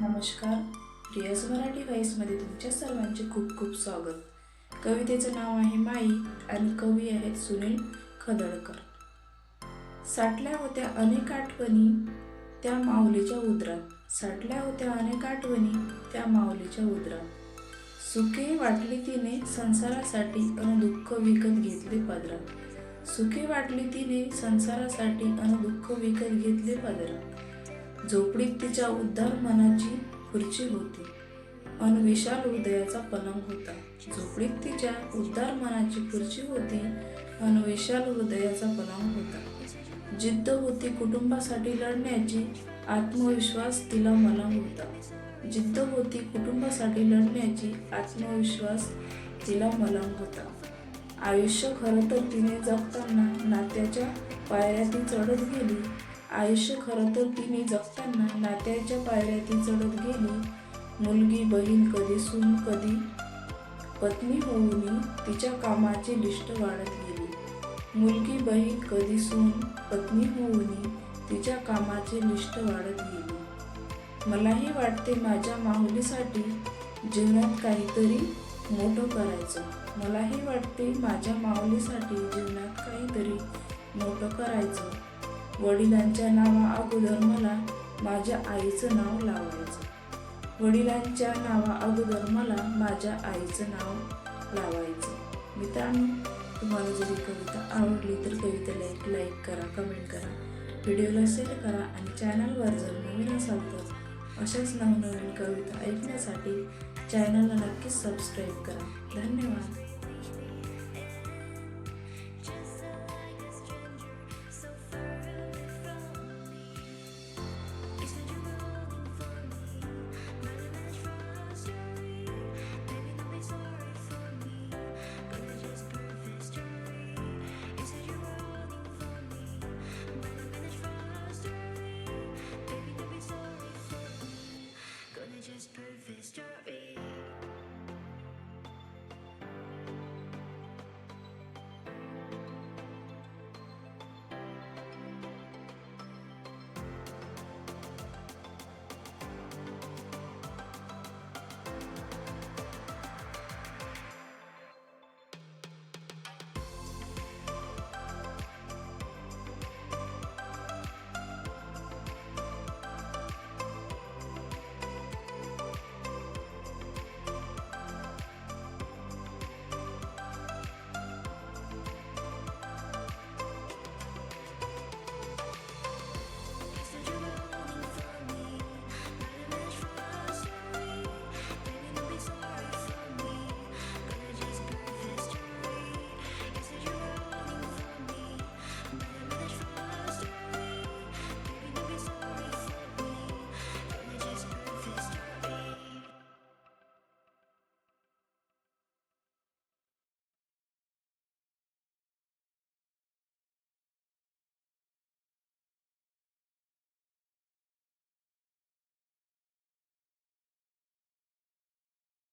नमस्कार. रियाज मराठी व्हॉइसमध्ये तुमच्या सर्वांचे खूप खूप स्वागत. कवितेचं नाव आहे माई आणि कवी आहेत सुनील खदडकर. साठल्या होत्या अनेक आठवणी त्या माऊलीच्या उदरात, साठल्या होत्या अनेक आठवणी त्या माऊलीच्या उदरात. सुखे वाटली तिने संसारासाठी अन दुःख विकत घेतले पदरात. सुखे वाटली तिने संसारासाठी अन दुःख विकत घेतले पदरात. झोपडीत तिच्या उद्धार मनाची खुर्ची होती अन विशाल हृदयाचा पलंग होता. झोपडीत तिच्या उद्धार मनाची खुर्ची होती अन विशाल हृदयाचा पलंग होता. जिद्द होती कुटुंबासाठी लढण्याची, आत्मविश्वास तिला मलंग होता. जिद्द होती कुटुंबासाठी लढण्याची, आत्मविश्वास तिला मलंग होता. आयुष्य खरं तर तिने जगताना नात्याच्या पायऱ्या ती चढत गेली. आयुष्य खरं तर तिने जगताना नात्याच्या पायऱ्या ती चढत गेली. मुलगी बहीण कधी सून कधी पत्नी होऊनी तिच्या कामाची लिस्ट वाढत गेली. मुलगी बहीण कधी सून पत्नी होऊनी तिच्या कामाची लिस्ट वाढत गेली. मलाही वाटते माझ्या माऊलीसाठी जीवनात काहीतरी मोठं करायचं. मलाही वाटते माझ्या माऊलीसाठी जीवनात काहीतरी मोठं करायचं. वडिलांच्या नावा अगोदर मला माझ्या आईचं नाव लावायचं. वडिलांच्या नावा अगोदर मला माझ्या आईचं नाव लावायचं. मित्रांनो, तुम्हाला जर ही कविता आवडली तर कवितेला लाईक करा, कमेंट करा, व्हिडिओला शेअर करा आणि चॅनलवर जर नवीन असाल तर अशाच नवनवीन कविता ऐकण्यासाठी चॅनलला नक्कीच सबस्क्राईब करा. धन्यवाद.